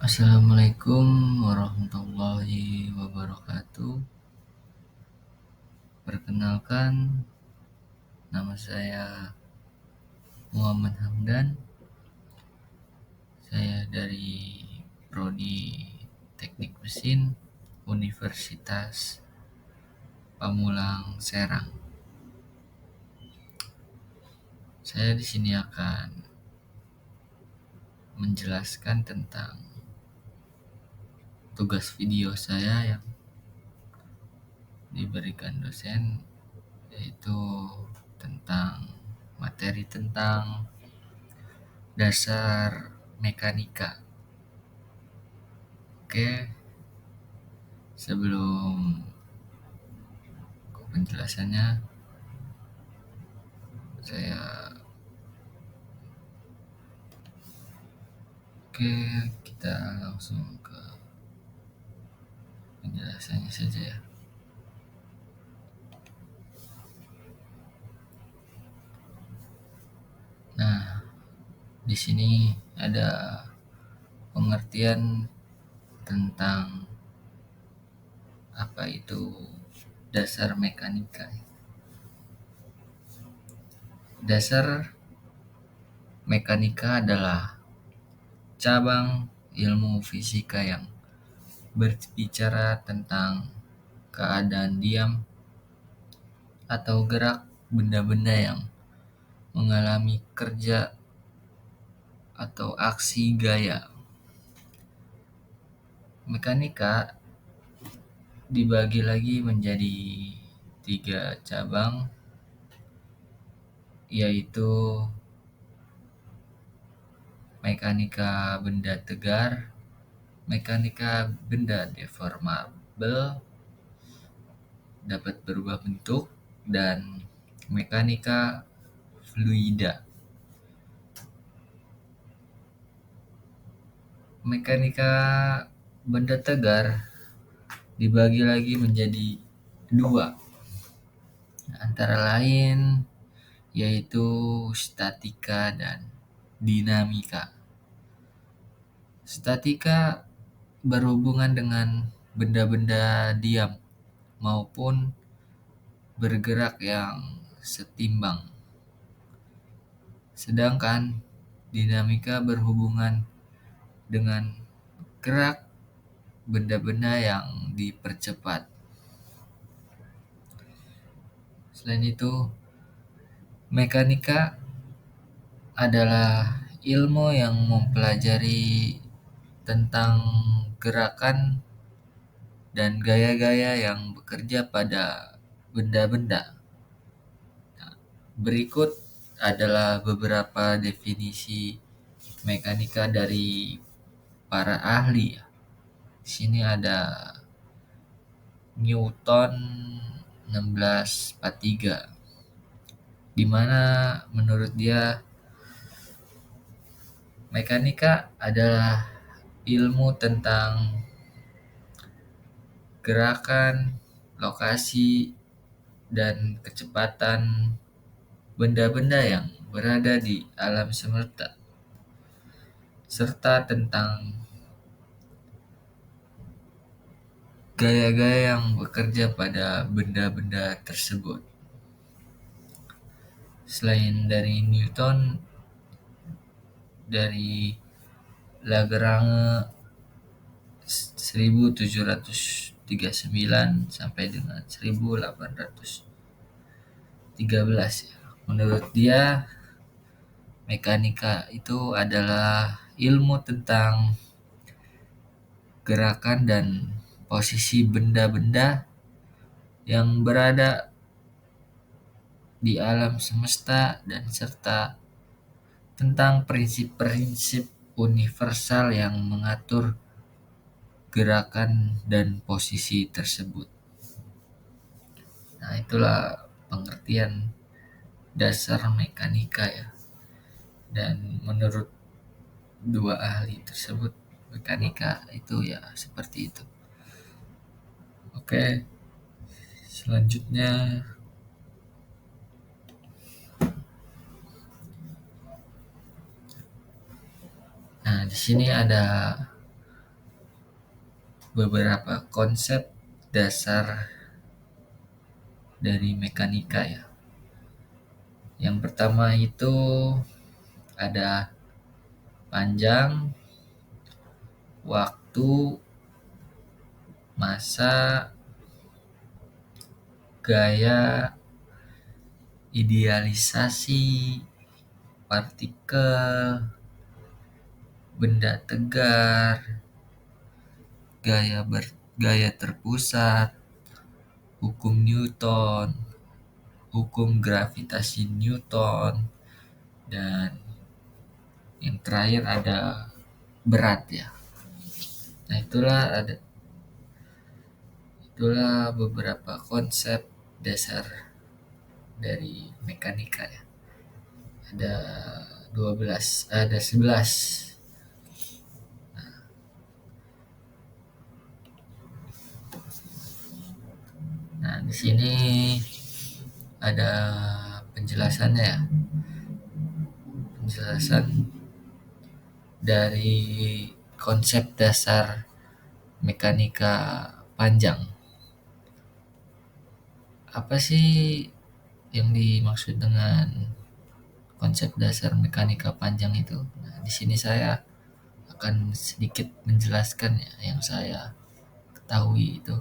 Assalamualaikum warahmatullahi wabarakatuh. Perkenalkan, nama saya Muhammad Hamdan. Saya dari Prodi Teknik Mesin Universitas Pamulang Serang. Saya di sini akan menjelaskan tentang tugas video saya yang diberikan dosen, yaitu materi tentang dasar mekanika. Oke, sebelum penjelasannya, kita langsung ke penjelasannya saja ya. Nah, di sini ada pengertian tentang apa itu dasar mekanika. Dasar mekanika adalah cabang ilmu fisika yang berbicara tentang keadaan diam atau gerak benda-benda yang mengalami kerja atau aksi gaya. Mekanika dibagi lagi menjadi 3 cabang, yaitu mekanika benda tegar, mekanika benda deformabel, dapat berubah bentuk, dan mekanika fluida. Mekanika benda tegar dibagi lagi menjadi 2, antara lain yaitu statika dan dinamika. Statika berhubungan dengan benda-benda diam maupun bergerak yang setimbang. Sedangkan dinamika berhubungan dengan gerak benda-benda yang dipercepat. Selain itu, mekanika adalah ilmu yang mempelajari tentang gerakan dan gaya-gaya yang bekerja pada benda-benda. Berikut adalah beberapa definisi mekanika dari para ahli. Di sini ada Newton 1643, di mana menurut dia mekanika adalah ilmu tentang gerakan, lokasi, dan kecepatan benda-benda yang berada di alam semesta, serta tentang gaya-gaya yang bekerja pada benda-benda tersebut. Selain dari Newton, dari Lagrange 1739 sampai dengan 1813 ya. Menurut dia, mekanika itu adalah ilmu tentang gerakan dan posisi benda-benda yang berada di alam semesta dan serta tentang prinsip-prinsip universal yang mengatur gerakan dan posisi tersebut. Nah, itulah pengertian dasar mekanika ya. Dan menurut 2 ahli tersebut, mekanika itu ya seperti itu. Oke, selanjutnya di sini ada beberapa konsep dasar dari mekanika ya. Yang pertama itu ada panjang, waktu, massa, gaya, idealisasi, partikel, benda tegar, gaya terpusat, hukum Newton, hukum gravitasi Newton, dan yang terakhir ada berat ya. Nah, itulah beberapa konsep dasar dari mekanika ya. Ada 11. Nah, di sini ada penjelasannya ya. Penjelasan dari konsep dasar mekanika panjang. Apa sih yang dimaksud dengan konsep dasar mekanika panjang itu? Nah, di sini saya akan sedikit menjelaskan ya yang saya ketahui itu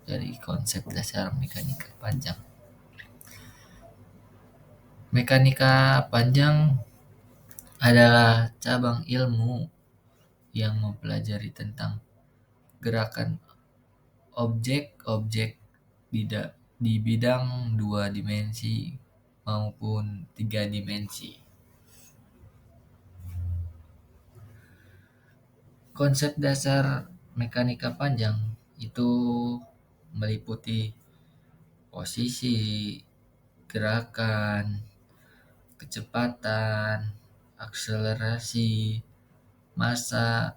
dari konsep dasar mekanika panjang. Mekanika panjang adalah cabang ilmu yang mempelajari tentang gerakan objek-objek di bidang dua dimensi maupun tiga dimensi. Konsep dasar mekanika panjang itu meliputi posisi, gerakan, kecepatan, akselerasi, massa,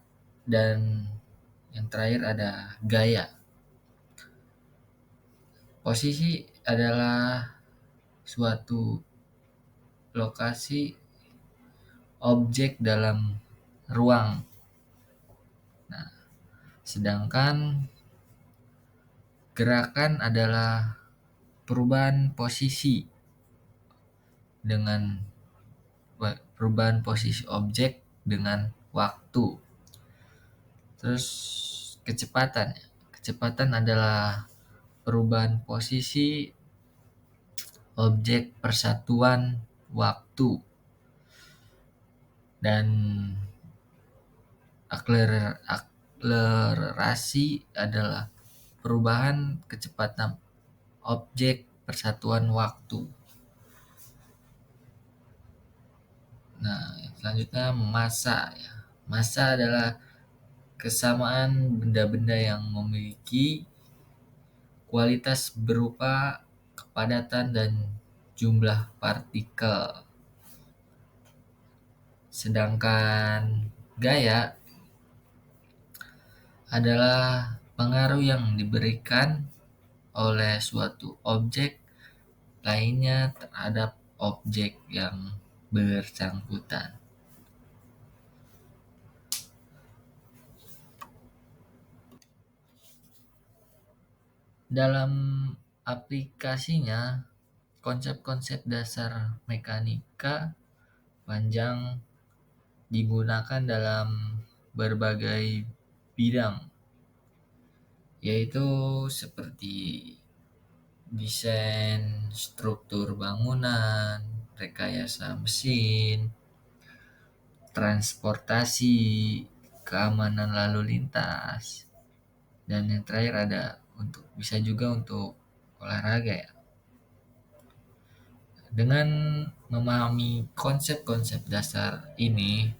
dan yang terakhir ada gaya. Posisi adalah suatu lokasi objek dalam ruang. Nah, sedangkan gerakan adalah perubahan posisi dengan perubahan posisi objek dengan waktu. Terus kecepatan. Kecepatan adalah perubahan posisi objek persatuan waktu. Dan akselerasi adalah perubahan kecepatan objek persatuan waktu. Nah, selanjutnya massa ya. Massa adalah kesamaan benda-benda yang memiliki kualitas berupa kepadatan dan jumlah partikel. Sedangkan gaya adalah pengaruh yang diberikan oleh suatu objek lainnya terhadap objek yang bersangkutan. Dalam aplikasinya, konsep-konsep dasar mekanika panjang digunakan dalam berbagai bidang, yaitu seperti desain struktur bangunan, rekayasa mesin, transportasi, keamanan lalu lintas, dan yang terakhir bisa juga untuk olahraga ya. Dengan memahami konsep-konsep dasar ini,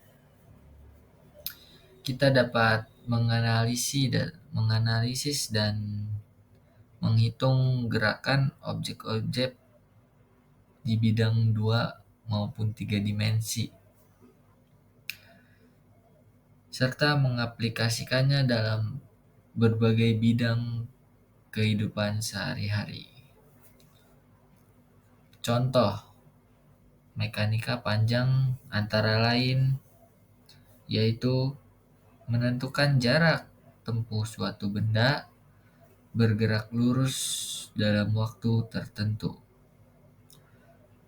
kita dapat menganalisis dan menghitung gerakan objek-objek di bidang 2 maupun 3 dimensi, serta mengaplikasikannya dalam berbagai bidang kehidupan sehari-hari. Contoh mekanika panjang antara lain yaitu menentukan jarak tempuh suatu benda bergerak lurus dalam waktu tertentu.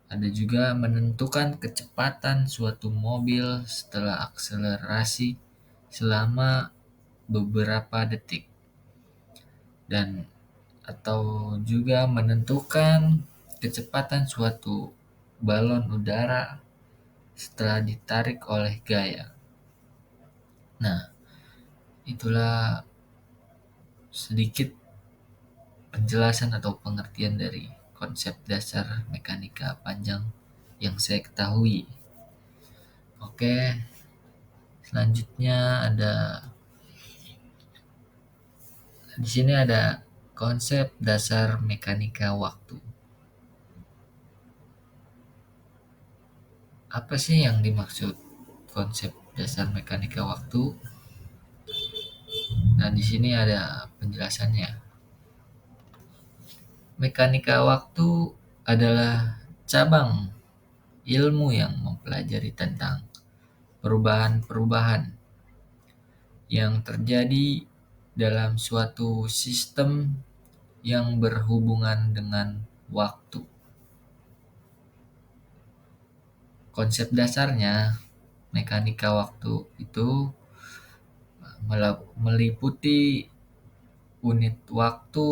Ada juga menentukan kecepatan suatu mobil setelah akselerasi selama beberapa detik, dan atau juga menentukan kecepatan suatu balon udara setelah ditarik oleh gaya. Nah, itulah sedikit penjelasan atau pengertian dari konsep dasar mekanika panjang yang saya ketahui. Oke, selanjutnya di sini ada konsep dasar mekanika waktu. Apa sih yang dimaksud konsep dasar mekanika waktu? Nah, di sini ada penjelasannya. Mekanika waktu adalah cabang ilmu yang mempelajari tentang perubahan-perubahan yang terjadi dalam suatu sistem yang berhubungan dengan waktu. Konsep dasarnya mekanika waktu itu meliputi unit waktu,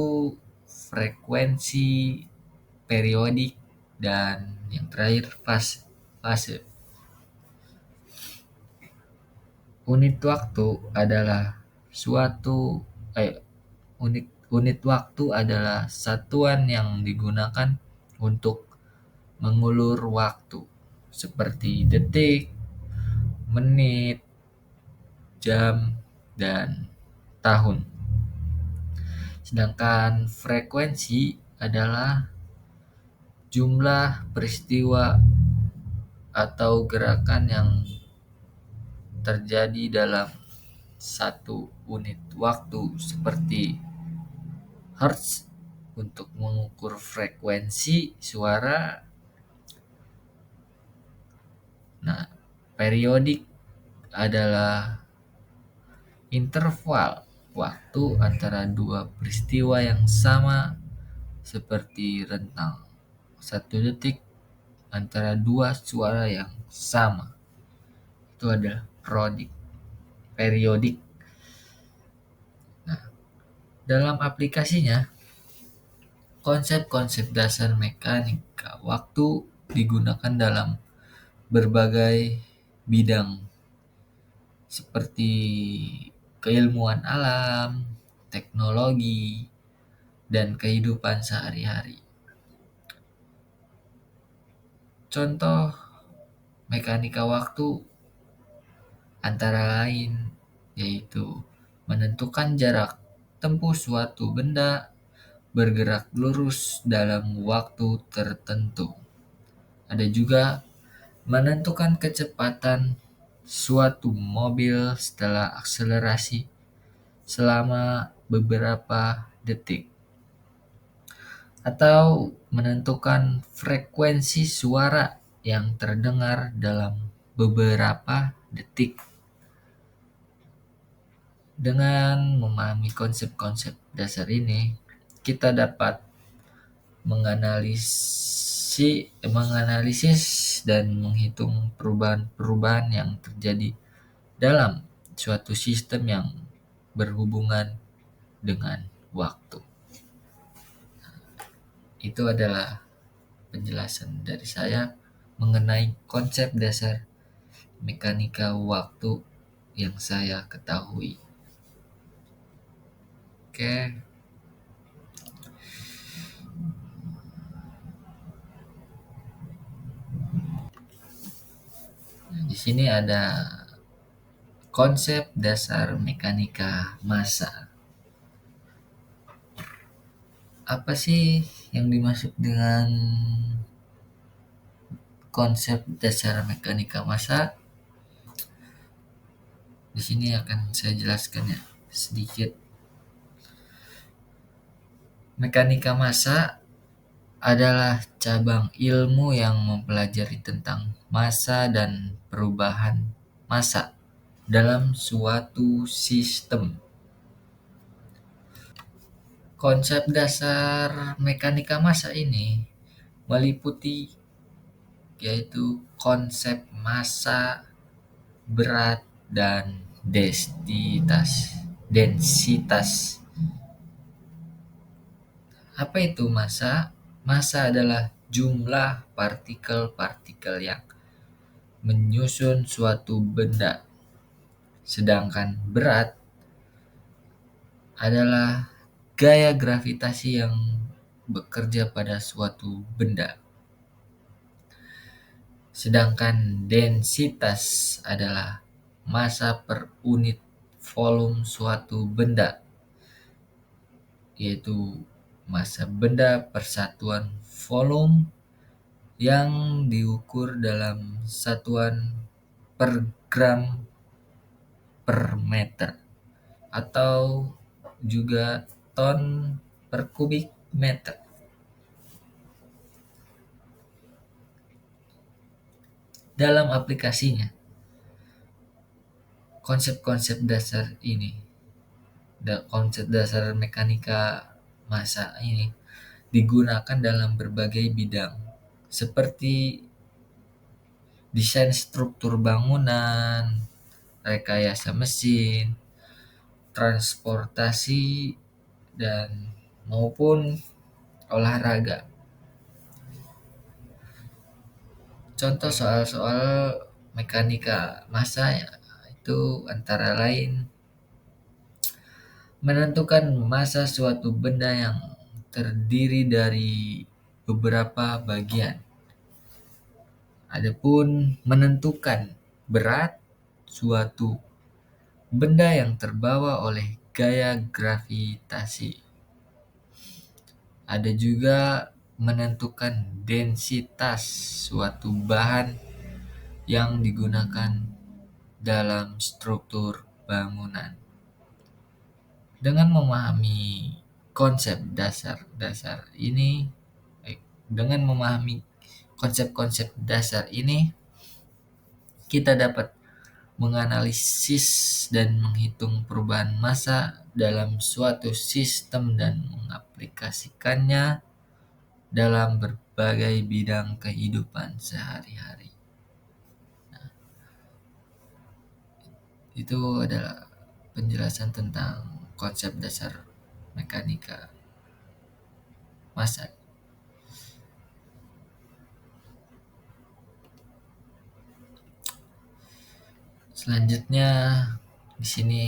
frekuensi, periodik, dan yang terakhir fase. Unit waktu adalah suatu unit waktu adalah satuan yang digunakan untuk mengulur waktu seperti detik, menit, jam, dan tahun. Sedangkan frekuensi adalah jumlah peristiwa atau gerakan yang terjadi dalam satu unit waktu seperti hertz untuk mengukur frekuensi suara. Nah, periodik adalah interval waktu antara dua peristiwa yang sama seperti rentang 1 detik antara dua suara yang sama. Itu adalah periodik. Nah, dalam aplikasinya, konsep-konsep dasar mekanika waktu digunakan dalam berbagai bidang seperti keilmuan alam, teknologi, dan kehidupan sehari-hari. Contoh mekanika waktu antara lain yaitu menentukan jarak tempuh suatu benda bergerak lurus dalam waktu tertentu. Ada juga menentukan kecepatan suatu mobil setelah akselerasi selama beberapa detik, atau menentukan frekuensi suara yang terdengar dalam beberapa detik. Dengan memahami konsep-konsep dasar ini, kita dapat menganalisis dan menghitung perubahan-perubahan yang terjadi dalam suatu sistem yang berhubungan dengan waktu. Itu adalah penjelasan dari saya mengenai konsep dasar mekanika waktu yang saya ketahui. Oke. Nah, di sini ada konsep dasar mekanika massa. Apa sih yang dimaksud dengan konsep dasar mekanika massa? Di sini akan saya jelaskan ya sedikit. Mekanika massa adalah cabang ilmu yang mempelajari tentang massa dan perubahan massa dalam suatu sistem. Konsep dasar mekanika massa ini meliputi yaitu konsep massa, berat, dan densitas. Apa itu massa? Massa adalah jumlah partikel-partikel yang menyusun suatu benda. Sedangkan berat adalah gaya gravitasi yang bekerja pada suatu benda. Sedangkan densitas adalah massa per unit volume suatu benda, yaitu massa benda per satuan volume yang diukur dalam satuan per gram per meter atau juga ton per kubik meter. Dalam aplikasinya, konsep dasar mekanika massa ini digunakan dalam berbagai bidang seperti desain struktur bangunan, rekayasa mesin, transportasi, dan maupun olahraga. Contoh soal-soal mekanika massa ya, itu antara lain menentukan massa suatu benda yang terdiri dari beberapa bagian. Adapun menentukan berat suatu benda yang terbawa oleh gaya gravitasi. Ada juga menentukan densitas suatu bahan yang digunakan dalam struktur bangunan. Dengan memahami konsep dasar-dasar ini, dengan memahami konsep-konsep dasar ini, kita dapat menganalisis dan menghitung perubahan massa dalam suatu sistem dan mengaplikasikannya dalam berbagai bidang kehidupan sehari-hari. Itu adalah penjelasan tentang konsep dasar mekanika massa. Selanjutnya di sini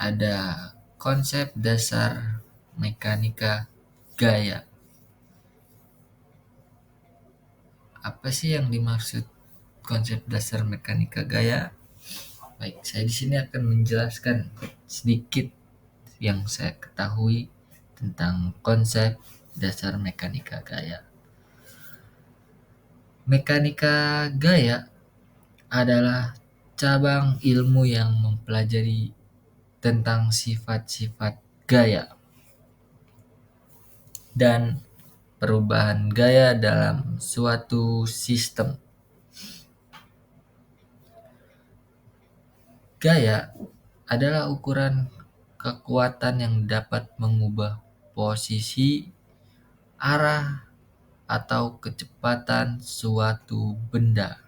ada konsep dasar mekanika gaya. Apa sih yang dimaksud konsep dasar mekanika gaya? Baik, saya di sini akan menjelaskan sedikit yang saya ketahui tentang konsep dasar mekanika gaya. Mekanika gaya adalah cabang ilmu yang mempelajari tentang sifat-sifat gaya dan perubahan gaya dalam suatu sistem. Gaya adalah ukuran kekuatan yang dapat mengubah posisi, arah, atau kecepatan suatu benda.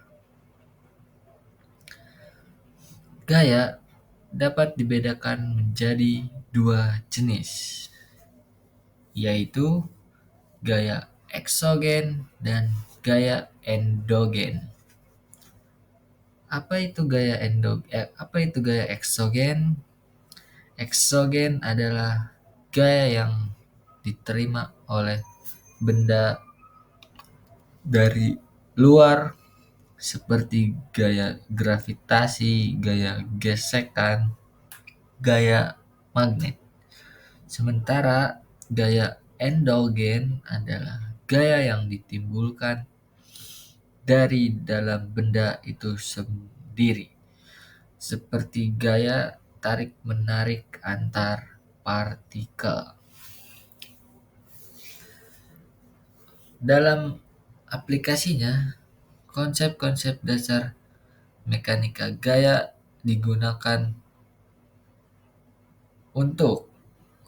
Gaya dapat dibedakan menjadi dua jenis, yaitu gaya eksogen dan gaya endogen. Apa itu gaya eksogen? Eksogen adalah gaya yang diterima oleh benda dari luar seperti gaya gravitasi, gaya gesekan, gaya magnet. Sementara gaya endogen adalah gaya yang ditimbulkan dari dalam benda itu sendiri, seperti gaya tarik-menarik antar partikel. Dalam aplikasinya, konsep-konsep dasar mekanika gaya digunakan untuk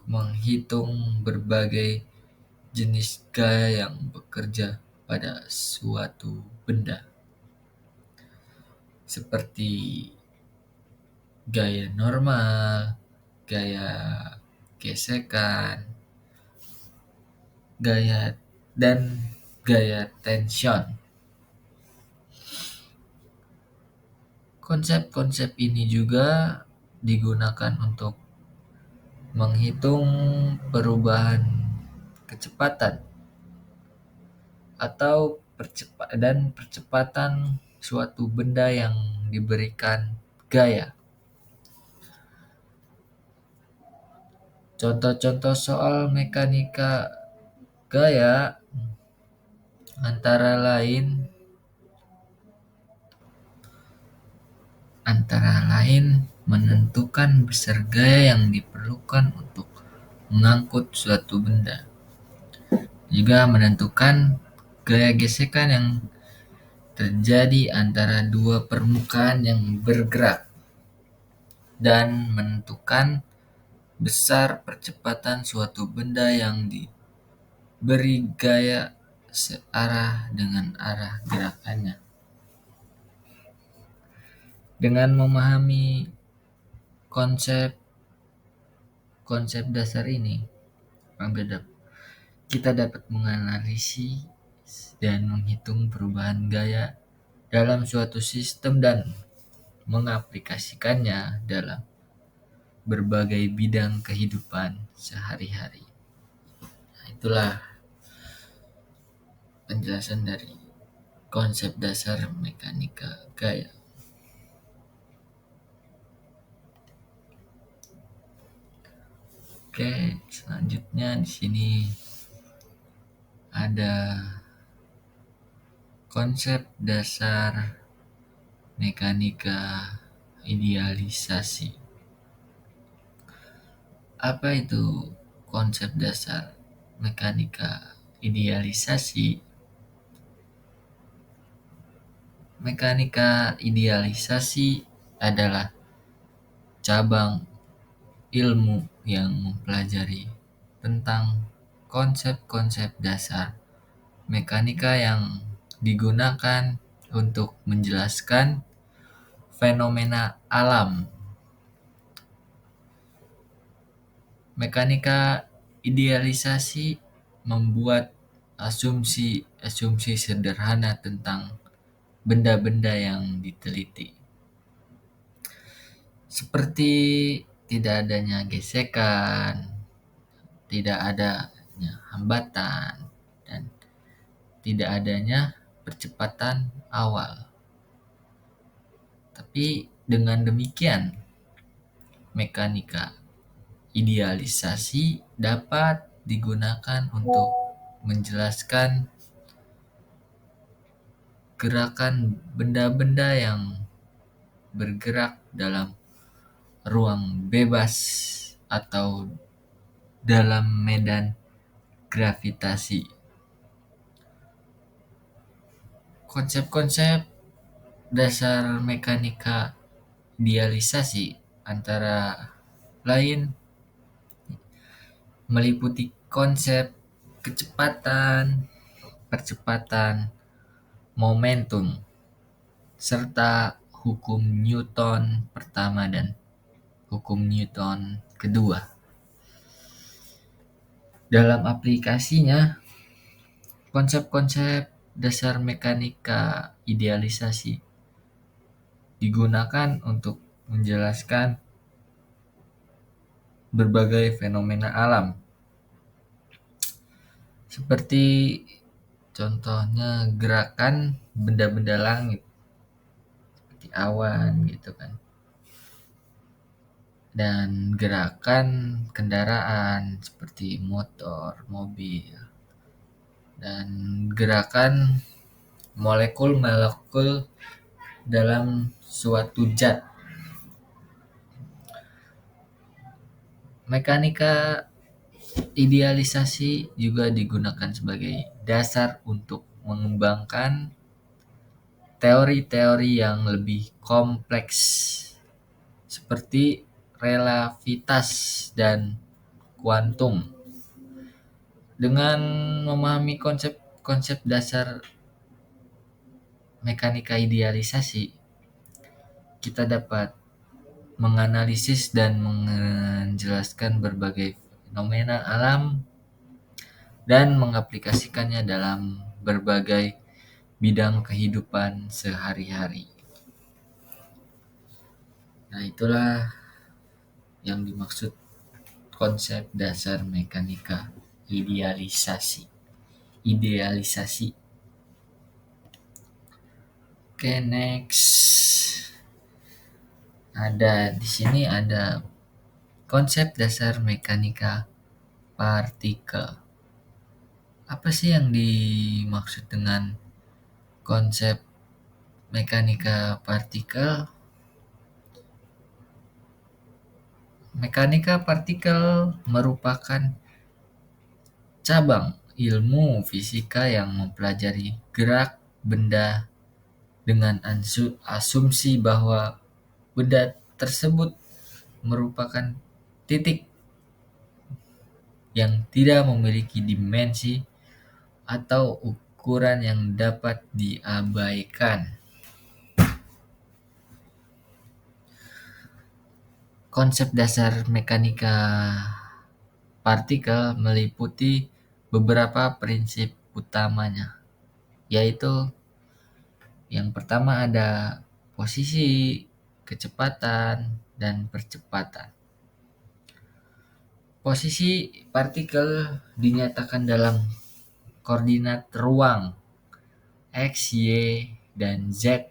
menghitung berbagai jenis gaya yang bekerja pada suatu benda, seperti gaya normal, gaya gesekan, gaya dan gaya tension. Konsep-konsep ini juga digunakan untuk menghitung perubahan kecepatan atau percepatan suatu benda yang diberikan gaya. Contoh-contoh soal mekanika gaya antara lain menentukan besar gaya yang diperlukan untuk mengangkut suatu benda. Juga menentukan gaya gesekan yang terjadi antara dua permukaan yang bergerak, dan menentukan besar percepatan suatu benda yang diberi gaya searah dengan arah gerakannya. Dengan memahami konsep dasar ini, kita dapat menganalisis dan menghitung perubahan gaya dalam suatu sistem dan mengaplikasikannya dalam berbagai bidang kehidupan sehari-hari. Nah, itulah penjelasan dari konsep dasar mekanika gaya. Oke, selanjutnya di sini ada konsep dasar mekanika idealisasi. Apa itu konsep dasar mekanika idealisasi? Mekanika idealisasi adalah cabang ilmu yang mempelajari tentang konsep-konsep dasar mekanika yang digunakan untuk menjelaskan fenomena alam. Mekanika idealisasi membuat asumsi-asumsi sederhana tentang benda-benda yang diteliti, seperti tidak adanya gesekan, tidak adanya hambatan, dan tidak adanya percepatan awal. Tapi dengan demikian, mekanika idealisasi dapat digunakan untuk menjelaskan gerakan benda-benda yang bergerak dalam ruang bebas atau dalam medan gravitasi. Konsep-konsep dasar mekanika idealisasi antara lain meliputi konsep kecepatan, percepatan, momentum, serta hukum Newton pertama dan hukum Newton kedua. Dalam aplikasinya, konsep-konsep dasar mekanika idealisasi digunakan untuk menjelaskan berbagai fenomena alam, seperti contohnya gerakan benda-benda langit seperti awan gitu kan, dan gerakan kendaraan seperti motor, mobil, dan gerakan molekul-molekul dalam suatu zat. Mekanika idealisasi juga digunakan sebagai dasar untuk mengembangkan teori-teori yang lebih kompleks seperti relativitas dan kuantum. Dengan memahami konsep-konsep dasar mekanika idealisasi, kita dapat menganalisis dan menjelaskan berbagai fenomena alam dan mengaplikasikannya dalam berbagai bidang kehidupan sehari-hari. Nah, itulah yang dimaksud konsep dasar mekanika idealisasi. Idealisasi. Oke, next. Di sini ada konsep dasar mekanika partikel. Apa sih yang dimaksud dengan konsep mekanika partikel? Mekanika partikel merupakan cabang ilmu fisika yang mempelajari gerak benda dengan asumsi bahwa benda tersebut merupakan titik yang tidak memiliki dimensi atau ukuran yang dapat diabaikan. Konsep dasar mekanika partikel meliputi beberapa prinsip utamanya, yaitu yang pertama ada posisi, kecepatan, dan percepatan. Posisi partikel dinyatakan dalam koordinat ruang X, Y, dan Z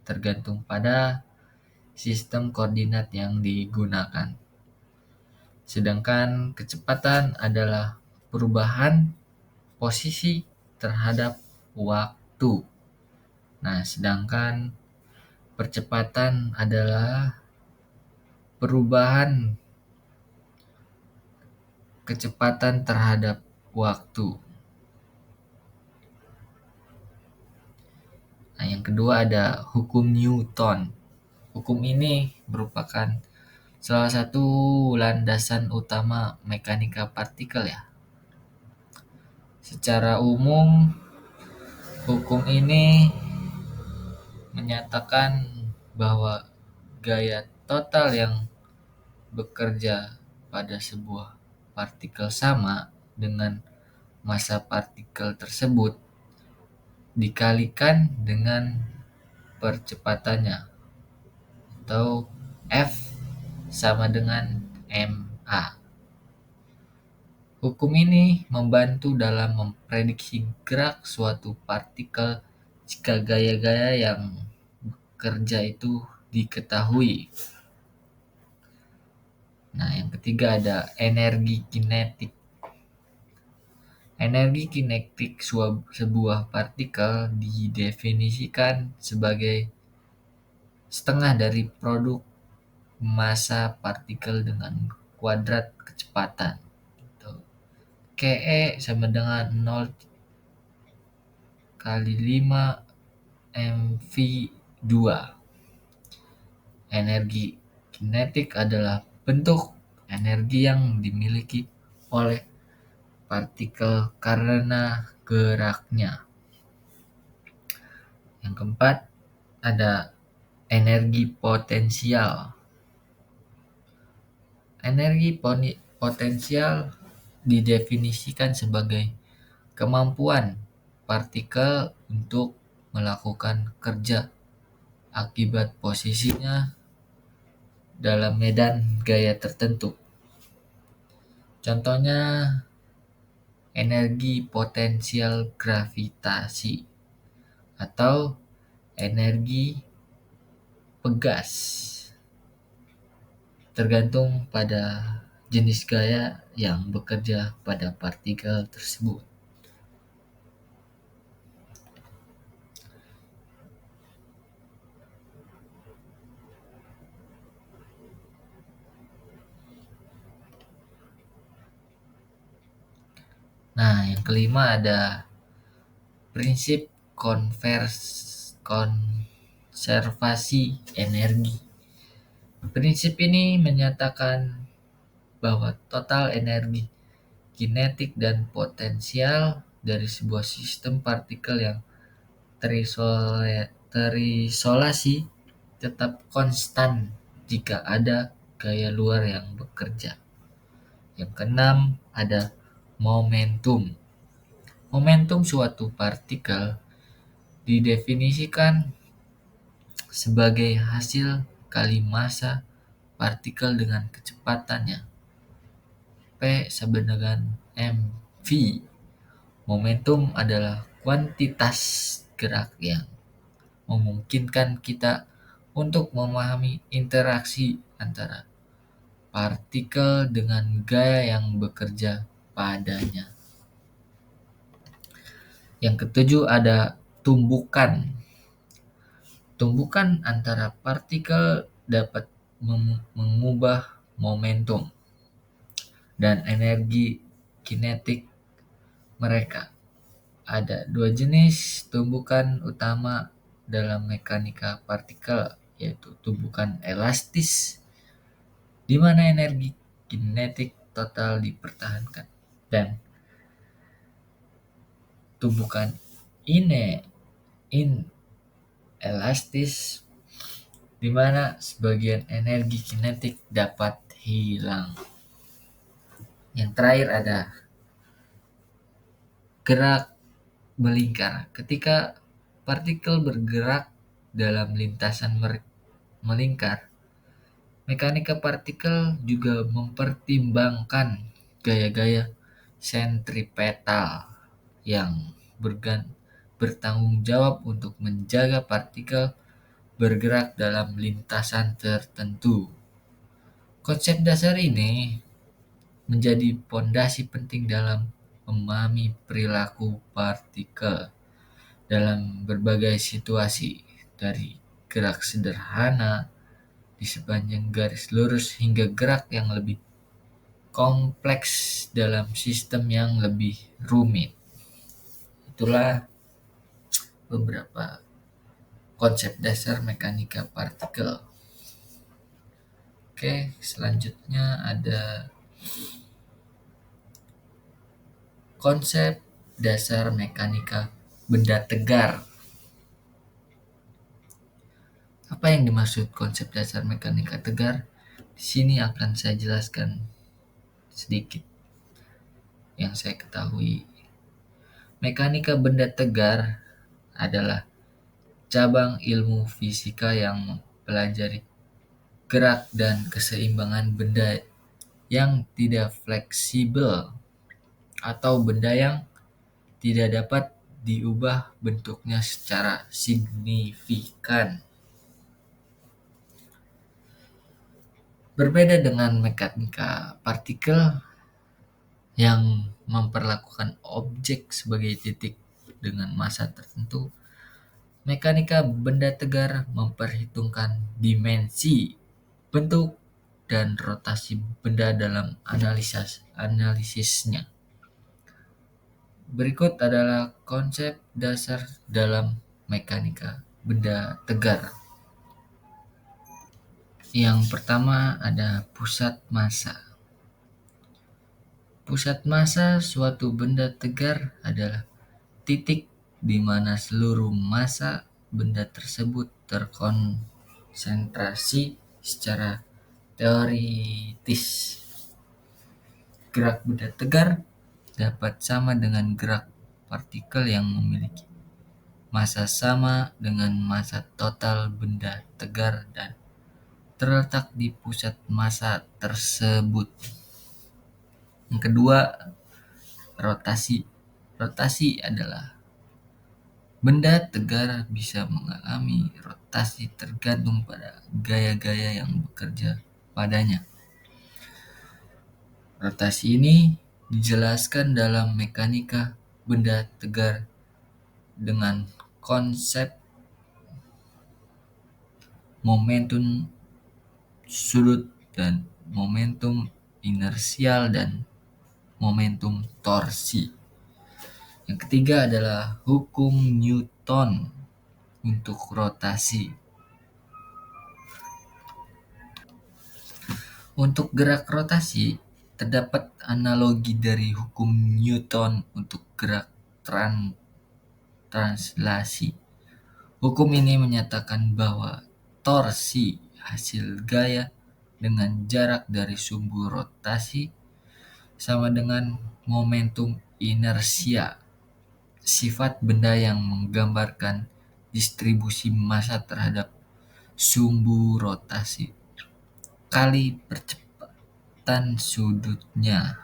tergantung pada sistem koordinat yang digunakan. Sedangkan kecepatan adalah perubahan posisi terhadap waktu. Nah, sedangkan percepatan adalah perubahan kecepatan terhadap waktu. Nah, yang kedua ada hukum Newton. Hukum ini merupakan salah satu landasan utama mekanika partikel ya. Secara umum, hukum ini menyatakan bahwa gaya total yang bekerja pada sebuah partikel sama dengan massa partikel tersebut dikalikan dengan percepatannya, atau F sama dengan ma. Hukum ini membantu dalam memprediksi gerak suatu partikel jika gaya-gaya yang bekerja itu diketahui. Nah, yang ketiga ada energi kinetik. Energi kinetik sebuah partikel didefinisikan sebagai setengah dari produk massa partikel dengan kuadrat kecepatan. Ke sama dengan 0 kali 5 mv2. Energi kinetik adalah bentuk energi yang dimiliki oleh partikel karena geraknya. Yang keempat ada energi potensial. Energi potensial didefinisikan sebagai kemampuan partikel untuk melakukan kerja akibat posisinya dalam medan gaya tertentu. Contohnya energi potensial gravitasi atau energi pegas, tergantung pada jenis gaya yang bekerja pada partikel tersebut. Nah, yang kelima ada prinsip konservasi energi. Prinsip ini menyatakan bahwa total energi kinetik dan potensial dari sebuah sistem partikel yang terisolasi tetap konstan jika ada gaya luar yang bekerja. Yang keenam ada momentum. Momentum suatu partikel didefinisikan sebagai hasil kali massa partikel dengan kecepatannya P sama dengan mv. Momentum adalah kuantitas gerak yang memungkinkan kita untuk memahami interaksi antara partikel dengan gaya yang bekerja padanya. Yang ketujuh ada tumbukan. Tumbukan antara partikel dapat mengubah momentum dan energi kinetik mereka. Ada dua jenis tumbukan utama dalam mekanika partikel, yaitu tumbukan elastis, di mana energi kinetik total dipertahankan, dan tumbukan inelastis, di mana sebagian energi kinetik dapat hilang. Yang terakhir ada gerak melingkar. Ketika partikel bergerak dalam lintasan melingkar, mekanika partikel juga mempertimbangkan gaya-gaya sentripetal yang bertanggung jawab untuk menjaga partikel bergerak dalam lintasan tertentu. Konsep dasar ini menjadi pondasi penting dalam memahami perilaku partikel dalam berbagai situasi, dari gerak sederhana di sepanjang garis lurus hingga gerak yang lebih kompleks dalam sistem yang lebih rumit. Itulah beberapa konsep dasar mekanika partikel. Oke, selanjutnya ada konsep dasar mekanika benda tegar. Apa yang dimaksud konsep dasar mekanika tegar? Di sini akan saya jelaskan sedikit yang saya ketahui. Mekanika benda tegar adalah cabang ilmu fisika yang mempelajari gerak dan keseimbangan benda yang tidak fleksibel atau benda yang tidak dapat diubah bentuknya secara signifikan. Berbeda dengan mekanika partikel yang memperlakukan objek sebagai titik dengan massa tertentu, mekanika benda tegar memperhitungkan dimensi, bentuk, dan rotasi benda dalam analisisnya. Berikut adalah konsep dasar dalam mekanika benda tegar. Yang pertama ada pusat massa. Pusat massa suatu benda tegar adalah titik di mana seluruh massa benda tersebut terkonsentrasi secara teoritis. Gerak benda tegar dapat sama dengan gerak partikel yang memiliki massa sama dengan massa total benda tegar dan terletak di pusat massa tersebut. Yang kedua, rotasi. Rotasi adalah benda tegar bisa mengalami rotasi tergantung pada gaya-gaya yang bekerja padanya. Rotasi ini dijelaskan dalam mekanika benda tegar dengan konsep momentum sudut dan momentum inersial dan momentum torsi. Yang ketiga adalah hukum Newton untuk rotasi. Untuk gerak rotasi, terdapat analogi dari hukum Newton untuk gerak translasi. Hukum ini menyatakan bahwa torsi hasil gaya dengan jarak dari sumbu rotasi sama dengan momentum inersia, sifat benda yang menggambarkan distribusi massa terhadap sumbu rotasi kali percepatan sudutnya.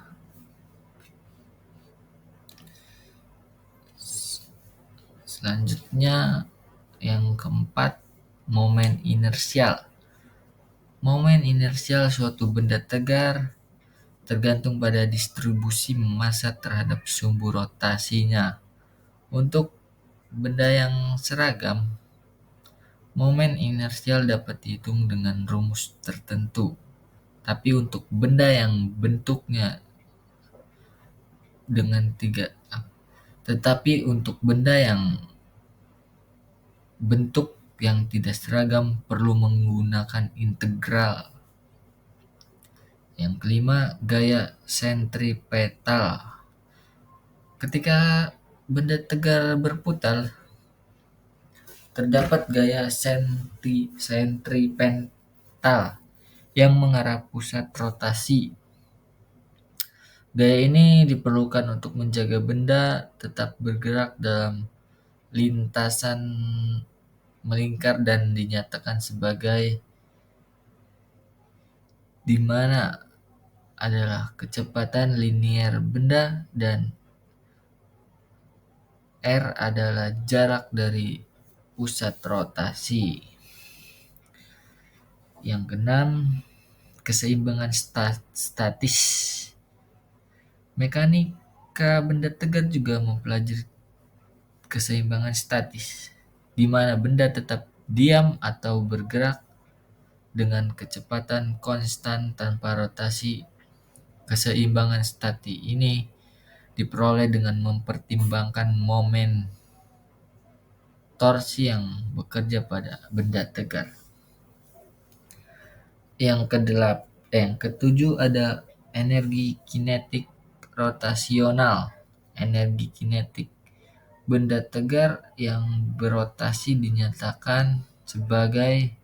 Selanjutnya yang keempat, momen inersial. Momen inersial suatu benda tegar tergantung pada distribusi massa terhadap sumbu rotasinya. Untuk benda yang seragam, momen inersial dapat dihitung dengan rumus tertentu. Tapi untuk benda yang bentuknya dengan tiga tetapi untuk benda yang bentuk yang tidak seragam perlu menggunakan integral. Yang kelima, gaya sentripetal. Ketika benda tegar berputar, terdapat gaya sentripetal yang mengarah pusat rotasi. Gaya ini diperlukan untuk menjaga benda tetap bergerak dalam lintasan melingkar dan dinyatakan sebagai di mana adalah kecepatan linier benda dan R adalah jarak dari pusat rotasi. Yang keenam, keseimbangan statis. Mekanika benda tegar juga mempelajari keseimbangan statis, di mana benda tetap diam atau bergerak dengan kecepatan konstan tanpa rotasi. Keseimbangan statis ini diperoleh dengan mempertimbangkan momen torsi yang bekerja pada benda tegar. Yang ketujuh ada energi kinetik rotasional. Energi kinetik benda tegar yang berotasi dinyatakan sebagai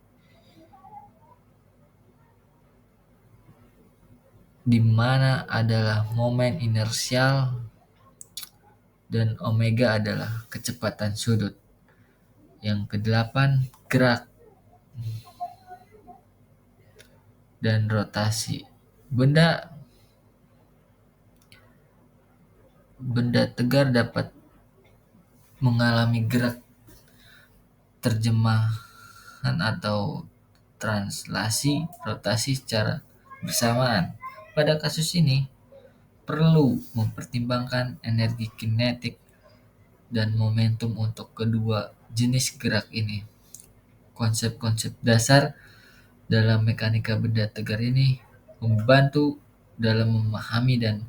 di mana adalah momen inersial dan omega adalah kecepatan sudut. Yang kedelapan, gerak dan rotasi. Benda tegar dapat mengalami gerak terjemahan atau translasi rotasi secara bersamaan. Pada kasus ini, perlu mempertimbangkan energi kinetik dan momentum untuk kedua jenis gerak ini. Konsep-konsep dasar dalam mekanika benda tegar ini membantu dalam memahami dan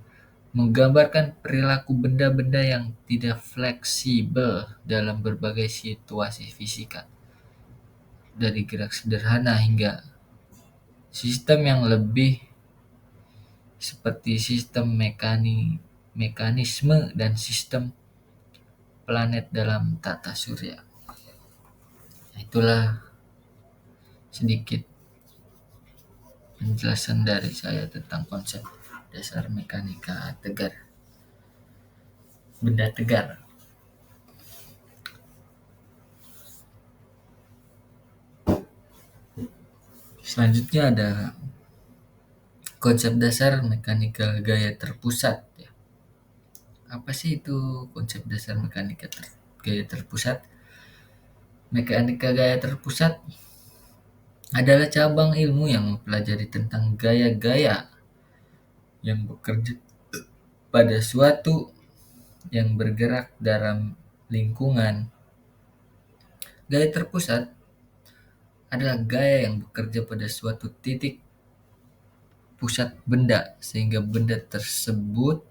menggambarkan perilaku benda-benda yang tidak fleksibel dalam berbagai situasi fisika, dari gerak sederhana hingga sistem yang lebih seperti sistem mekanisme dan sistem planet dalam tata surya. Itulah sedikit penjelasan dari saya tentang konsep dasar mekanika tegar, benda tegar. Selanjutnya ada konsep dasar mekanika gaya terpusat. Apa sih itu konsep dasar mekanika gaya terpusat? Mekanika gaya terpusat adalah cabang ilmu yang mempelajari tentang gaya-gaya yang bekerja pada suatu yang bergerak dalam lingkungan. Gaya terpusat adalah gaya yang bekerja pada suatu titik pusat benda sehingga benda tersebut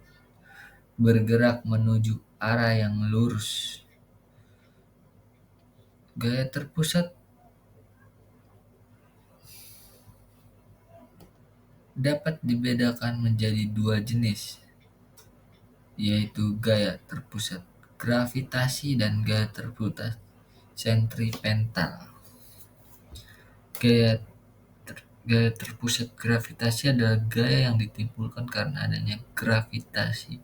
bergerak menuju arah yang lurus. Gaya terpusat dapat dibedakan menjadi dua jenis, yaitu gaya terpusat gravitasi dan gaya terpusat sentripetal. Gaya Gaya terpusat gravitasi adalah gaya yang ditimbulkan karena adanya gravitasi,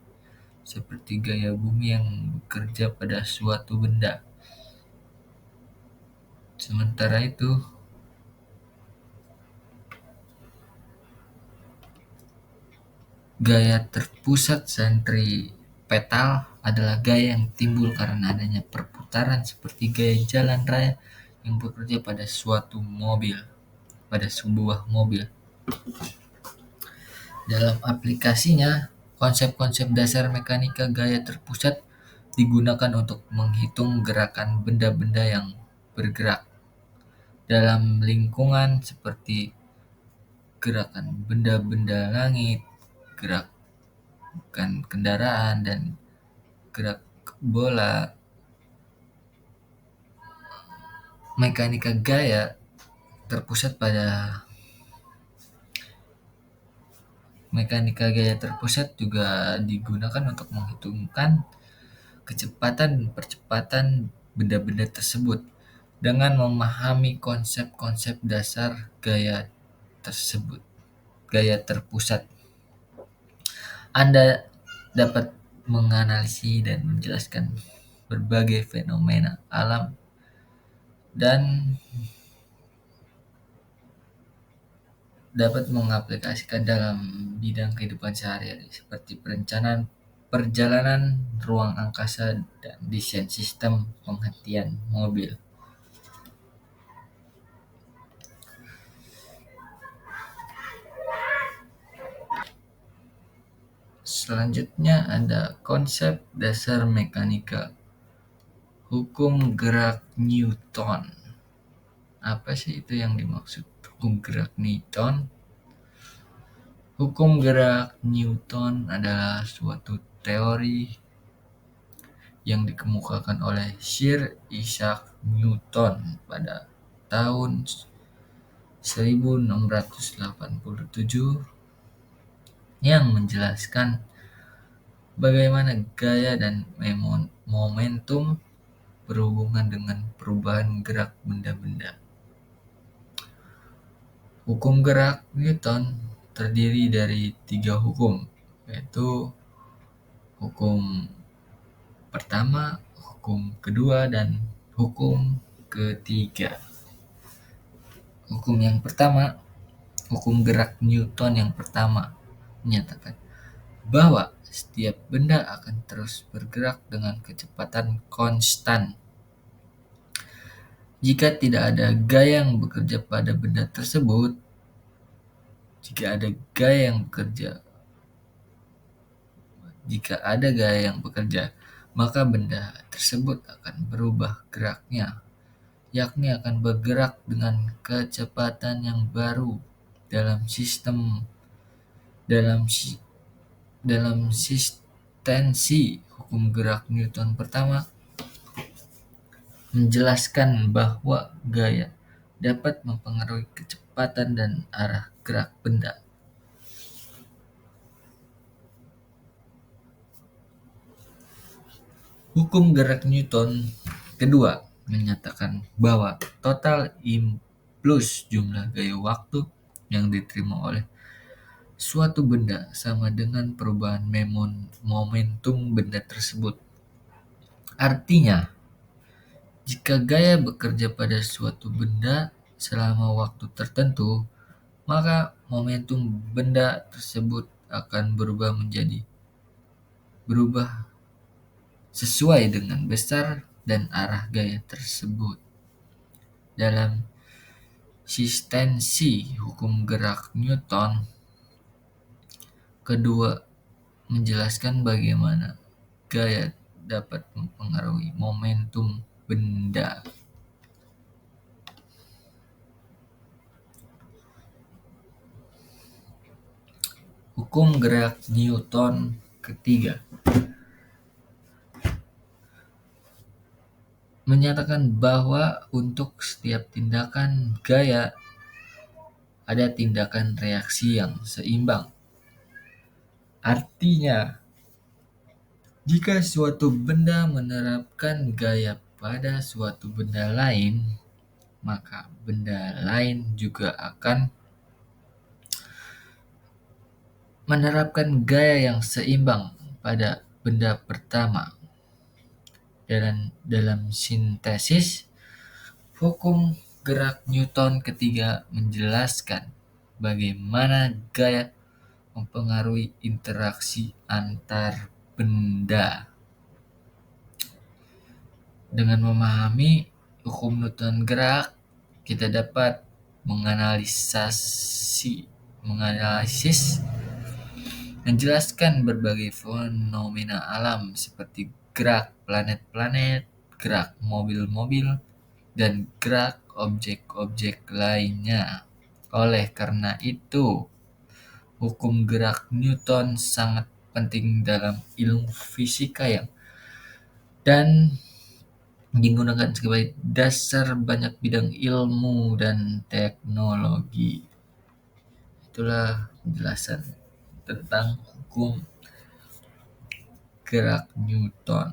seperti gaya bumi yang bekerja pada suatu benda. Sementara itu, gaya terpusat sentripetal adalah gaya yang timbul karena adanya perputaran seperti gaya jalan raya yang bekerja pada sebuah mobil. Dalam aplikasinya, konsep-konsep dasar mekanika gaya terpusat digunakan untuk menghitung gerakan benda-benda yang bergerak dalam lingkungan seperti gerakan benda-benda langit, gerakan kendaraan, dan gerak bola. Mekanika gaya terpusat pada Mekanika gaya terpusat juga digunakan untuk menghitungkan kecepatan dan percepatan benda-benda tersebut. Dengan memahami konsep-konsep dasar gaya terpusat, Anda dapat menganalisis dan menjelaskan berbagai fenomena alam dan dapat mengaplikasikan dalam bidang kehidupan sehari-hari seperti perencanaan perjalanan ruang angkasa dan desain sistem penghentian mobil. Selanjutnya ada konsep dasar mekanika. Hukum gerak Newton. Apa sih itu yang dimaksud hukum gerak Newton? Hukum gerak Newton adalah suatu teori yang dikemukakan oleh Sir Isaac Newton pada tahun 1687 yang menjelaskan bagaimana gaya dan momentum berhubungan dengan perubahan gerak benda-benda. Hukum gerak Newton terdiri dari 3 hukum, yaitu hukum pertama, hukum kedua, dan hukum ketiga. Hukum gerak Newton yang pertama menyatakan bahwa setiap benda akan terus bergerak dengan kecepatan konstan jika tidak ada gaya yang bekerja pada benda tersebut. Jika ada gaya yang bekerja, maka benda tersebut akan berubah geraknya, yakni akan bergerak dengan kecepatan yang baru. Dalam sistensi hukum gerak Newton pertama menjelaskan bahwa gaya dapat mempengaruhi kecepatan dan arah gerak benda. Hukum gerak Newton kedua menyatakan bahwa total impuls jumlah gaya waktu yang diterima oleh suatu benda sama dengan perubahan momentum benda tersebut. Artinya, jika gaya bekerja pada suatu benda selama waktu tertentu, maka momentum benda tersebut akan berubah sesuai dengan besar dan arah gaya tersebut. Dalam sistensi hukum gerak Newton kedua menjelaskan bagaimana gaya dapat mempengaruhi momentum benda. Hukum gerak Newton ketiga menyatakan bahwa untuk setiap tindakan gaya ada tindakan reaksi yang seimbang. Artinya, jika suatu benda menerapkan gaya pada suatu benda lain, maka benda lain juga akan menerapkan gaya yang seimbang pada benda pertama. Dalam sintesis, hukum gerak Newton ketiga menjelaskan bagaimana gaya mempengaruhi interaksi antar benda. Dengan memahami hukum Newton gerak, kita dapat menganalisis, menjelaskan berbagai fenomena alam seperti gerak planet-planet, gerak mobil-mobil, dan gerak objek-objek lainnya. Oleh karena itu, hukum gerak Newton sangat penting dalam ilmu fisika dan digunakan sebagai dasar banyak bidang ilmu dan teknologi. Itulah penjelasan tentang hukum gerak Newton.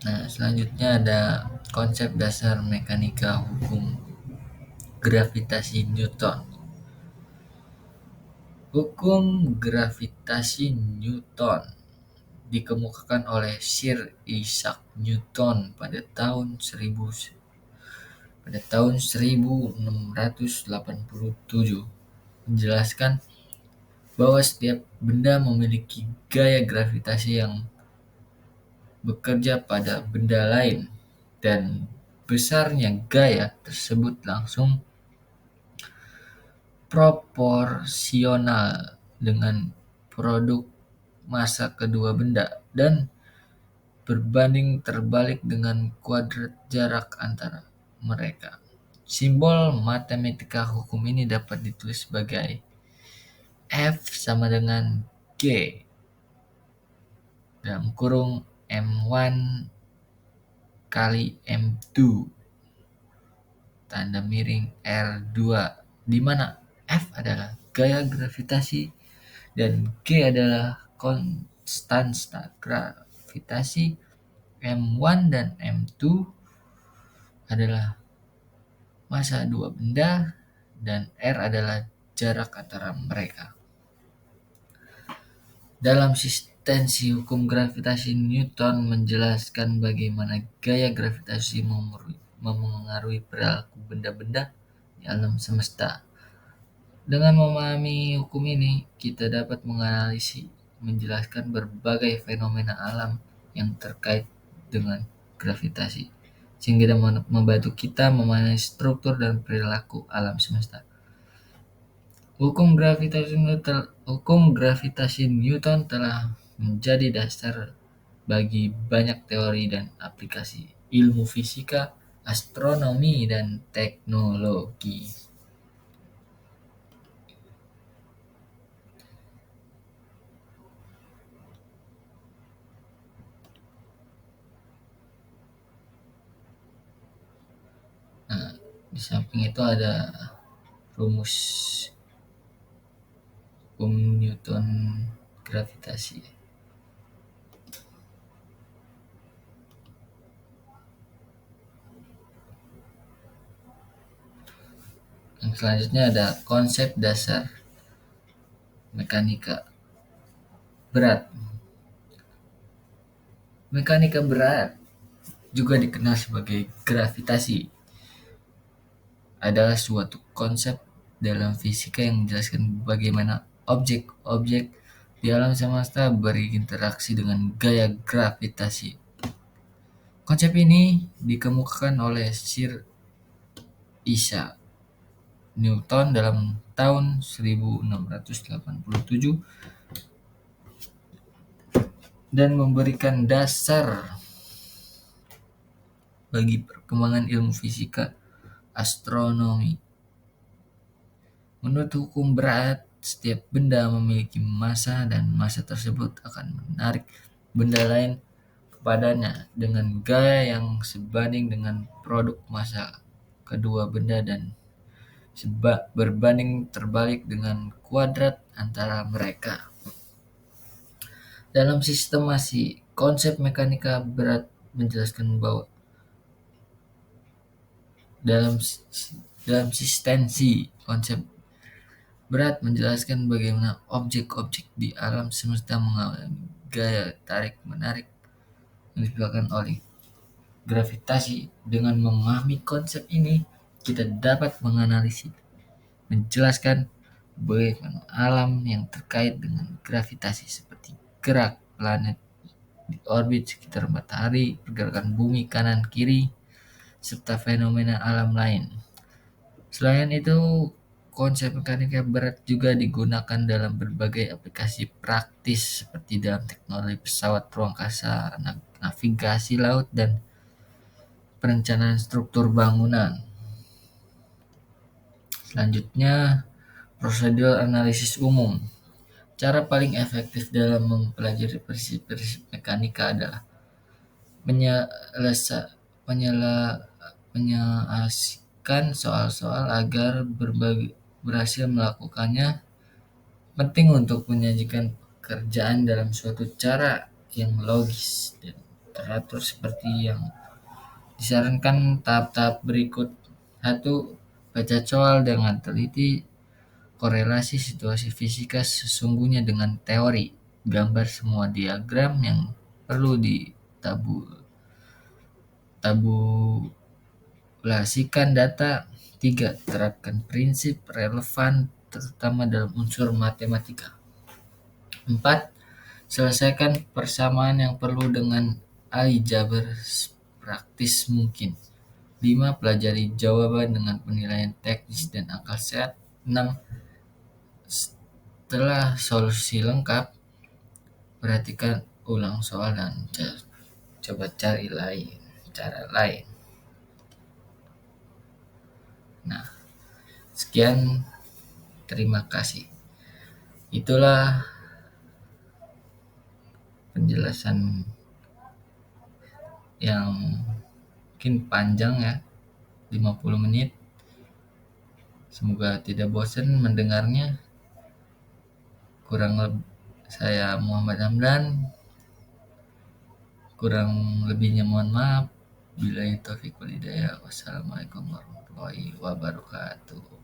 Nah, selanjutnya ada konsep dasar mekanika hukum gravitasi Newton. Hukum gravitasi Newton dikemukakan oleh Sir Isaac Newton pada tahun 1687, menjelaskan bahwa setiap benda memiliki gaya gravitasi yang bekerja pada benda lain, dan besarnya gaya tersebut langsung proporsional dengan produk massa kedua benda dan berbanding terbalik dengan kuadrat jarak antara mereka. Simbol matematika hukum ini dapat ditulis sebagai F sama dengan G dalam kurung M1 kali M2 tanda miring R2, di mana F adalah gaya gravitasi dan G adalah konstanta gravitasi. M1 dan M2 adalah massa dua benda dan R adalah jarak antara mereka. Dalam eksistensi hukum gravitasi, Newton menjelaskan bagaimana gaya gravitasi memengaruhi perilaku benda-benda di alam semesta. Dengan memahami hukum ini, kita dapat menjelaskan berbagai fenomena alam yang terkait dengan gravitasi, sehingga dapat membantu kita memahami struktur dan perilaku alam semesta. Hukum gravitasi Newton telah menjadi dasar bagi banyak teori dan aplikasi ilmu fisika, astronomi, dan teknologi. Nah, di samping itu ada rumus hukum Newton gravitasi. Yang selanjutnya ada konsep dasar mekanika berat. Mekanika berat juga dikenal sebagai gravitasi, adalah suatu konsep dalam fisika yang menjelaskan bagaimana objek-objek di alam semesta berinteraksi dengan gaya gravitasi. Konsep ini dikemukakan oleh Sir Isaac Newton dalam tahun 1687 dan memberikan dasar bagi perkembangan ilmu fisika, astronomi. Menurut hukum berat, setiap benda memiliki massa dan massa tersebut akan menarik benda lain kepadanya dengan gaya yang sebanding dengan produk massa kedua benda dan berbanding terbalik dengan kuadrat antara mereka. Dalam sistemasi, konsep mekanika berat menjelaskan bahwa dalam dalam sistensi konsep berat menjelaskan bagaimana objek-objek di alam semesta mengalami gaya tarik-menarik yang disebabkan oleh gravitasi. Dengan memahami konsep ini, kita dapat menganalisis, menjelaskan bagaimana alam yang terkait dengan gravitasi seperti gerak planet di orbit sekitar matahari, pergerakan bumi kanan kiri, serta fenomena alam lain. Selain itu, konsep mekanika berat juga digunakan dalam berbagai aplikasi praktis seperti dalam teknologi pesawat ruang angkasa, navigasi laut, dan perencanaan struktur bangunan. Selanjutnya, prosedur analisis umum. Cara paling efektif dalam mempelajari prinsip-prinsip mekanika adalah menyelesaikan soal-soal agar berhasil melakukannya. Penting untuk menyajikan pekerjaan dalam suatu cara yang logis dan teratur seperti yang disarankan tahap-tahap berikut. 1. Baca soal dengan teliti. Korelasi situasi fisika sesungguhnya dengan teori. Gambar semua diagram yang perlu tabulasikan data. 3. Terapkan prinsip relevan terutama dalam unsur matematika. 4. Selesaikan persamaan yang perlu dengan aljabar praktis mungkin. 5. Pelajari jawaban dengan penilaian teknis dan akal sehat. 6. Setelah solusi lengkap, perhatikan ulang soal dan coba cari cara lain. Nah, sekian, terima kasih. Itulah penjelasan yang mungkin panjang ya, 50 menit. Semoga tidak bosan mendengarnya. Saya Muhammad Hamdan. Kurang lebihnya mohon maaf. Billahi taufiq wal hidayah. Wassalamualaikum warahmatullahi wabarakatuh.